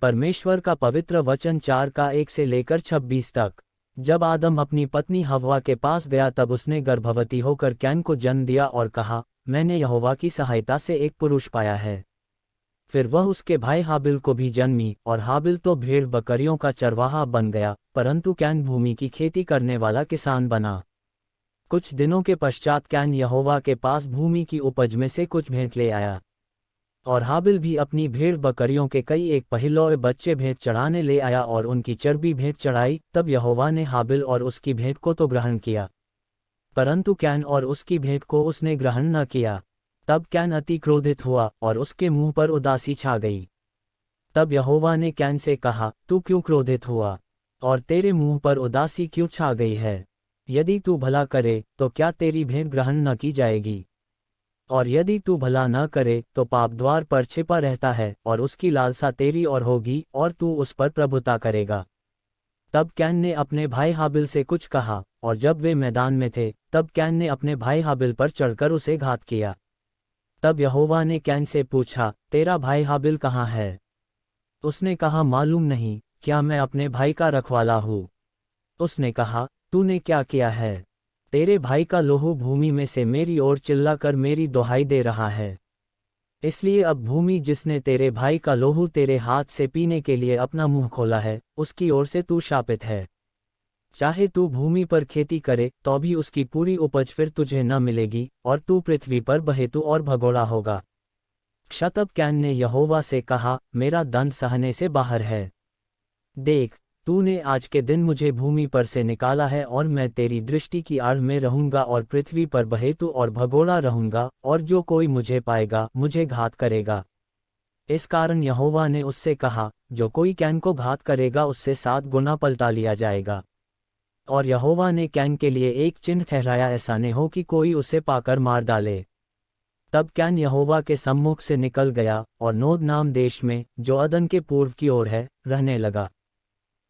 परमेश्वर का पवित्र वचन 4 का 1 से लेकर 26 तक। जब आदम अपनी पत्नी हव्वा के पास गया तब उसने गर्भवती होकर कैन को जन्म दिया और कहा, मैंने यहोवा की सहायता से एक पुरुष पाया है। फिर वह उसके भाई हाबिल को भी जन्मी, और हाबिल तो भेड़ बकरियों का चरवाहा बन गया, परंतु कैन भूमि की खेती करने वाला किसान बना। कुछ दिनों के पश्चात कैन यहोवा के पास भूमि की उपज में से कुछ भेंट ले आया। और हाबिल भी अपनी भेड़ बकरियों के कई एक पहिलौए बच्चे भेंट चढ़ाने ले आया और उनकी चर्बी भेंट चढ़ाई। तब यहोवा ने हाबिल और उसकी भेंट को तो ग्रहण किया, परंतु कैन और उसकी भेंट को उसने ग्रहण न किया। तब कैन अति क्रोधित हुआ और उसके मुंह पर उदासी छा गई। तब यहोवा ने कैन से कहा, तू क्यों क्रोधित हुआ और तेरे मुंह पर उदासी क्यों छा गई है? यदि तू भला करे तो क्या तेरी भेंट ग्रहण न की जाएगी? और यदि तू भला न करे तो पाप द्वार पर छिपा रहता है और उसकी लालसा तेरी ओर होगी और तू उस पर प्रभुता करेगा। तब कैन ने अपने भाई हाबिल से कुछ कहा, और जब वे मैदान में थे तब कैन ने अपने भाई हाबिल पर चढ़कर उसे घात किया। तब यहोवा ने कैन से पूछा, तेरा भाई हाबिल कहाँ है? उसने कहा, मालूम नहीं, क्या मैं अपने भाई का रखवाला हूँ? उसने कहा, तूने क्या किया है? तेरे भाई का लोहू भूमि में से मेरी ओर चिल्लाकर मेरी दुहाई दे रहा है। इसलिए अब भूमि जिसने तेरे भाई का लोहू तेरे हाथ से पीने के लिए अपना मुंह खोला है, उसकी ओर से तू शापित है। चाहे तू भूमि पर खेती करे तो भी उसकी पूरी उपज फिर तुझे न मिलेगी, और तू पृथ्वी पर बहेतु और भगोड़ा होगा। तब कैन ने यहोवा से कहा, मेरा दंड सहने से बाहर है। देख, तूने आज के दिन मुझे भूमि पर से निकाला है, और मैं तेरी दृष्टि की आड़ में रहूंगा और पृथ्वी पर बहेतु और भगोड़ा रहूंगा, और जो कोई मुझे पाएगा मुझे घात करेगा। इस कारण यहोवा ने उससे कहा, जो कोई कैन को घात करेगा उससे 7 गुना पलटा लिया जाएगा। और यहोवा ने कैन के लिए एक चिन्ह ठहराया, ऐसा न हो कि कोई उसे पाकर मार डाले। तब कैन यहोवा के सम्मुख से निकल गया और नोद नाम देश में, जो अदन के पूर्व की ओर है, रहने लगा।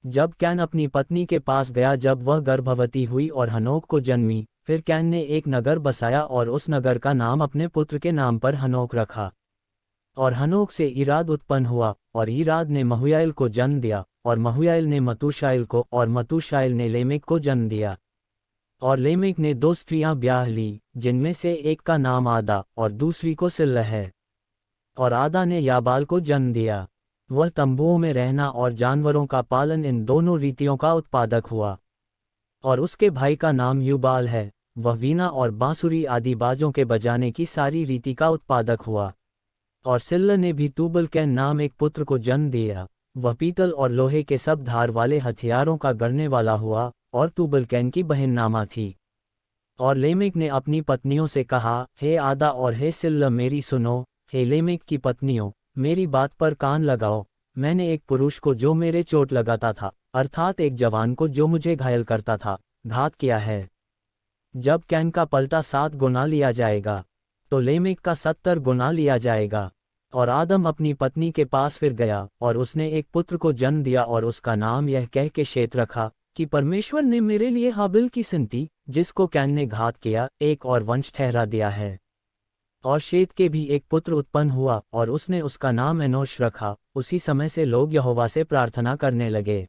जब कैन अपनी पत्नी के पास गया जब वह गर्भवती हुई और हनोक को जन्मी, फिर कैन ने एक नगर बसाया और उस नगर का नाम अपने पुत्र के नाम पर हनोक रखा। और हनोक से ईराद उत्पन्न हुआ, और ईराद ने महुयाइल को जन्म दिया, और महुयाइल ने मतूशाइल को, और मतूशाइल ने लेमेक को जन्म दिया। और लेमेक ने 2 स्त्रियां ब्याह ली, जिनमें से एक का नाम आदा और दूसरी को सिल्ला है। और आदा ने याबाल को जन्म दिया। वह तंबुओं में रहना और जानवरों का पालन, इन दोनों रीतियों का उत्पादक हुआ। और उसके भाई का नाम युबाल है, वह वीणा और बांसुरी आदि बाजों के बजाने की सारी रीति का उत्पादक हुआ। और सिल्ला ने भी तूबल कैन नाम एक पुत्र को जन्म दिया, वह पीतल और लोहे के सब धार वाले हथियारों का गढ़ने वाला हुआ, और तूबल कैन की बहन नामा थी। और लेमेक ने अपनी पत्नियों से कहा, हे आदा और हे सिल्ला मेरी सुनो, हे लेमेक की पत्नियों, मेरी बात पर कान लगाओ। मैंने एक पुरुष को जो मेरे चोट लगाता था, अर्थात एक जवान को जो मुझे घायल करता था, घात किया है। जब कैन का पलटा 7 गुना लिया जाएगा, तो लेमेक का 70 गुना लिया जाएगा। और आदम अपनी पत्नी के पास फिर गया, और उसने एक पुत्र को जन्म दिया, और उसका नाम यह कह के शेत रखा कि परमेश्वर ने मेरे लिए हाबिल की संति, जिसको कैन ने घात किया, एक और वंश ठहरा दिया है। और शेत के भी एक पुत्र उत्पन्न हुआ, और उसने उसका नाम एनोश रखा। उसी समय से लोग यहोवा से प्रार्थना करने लगे।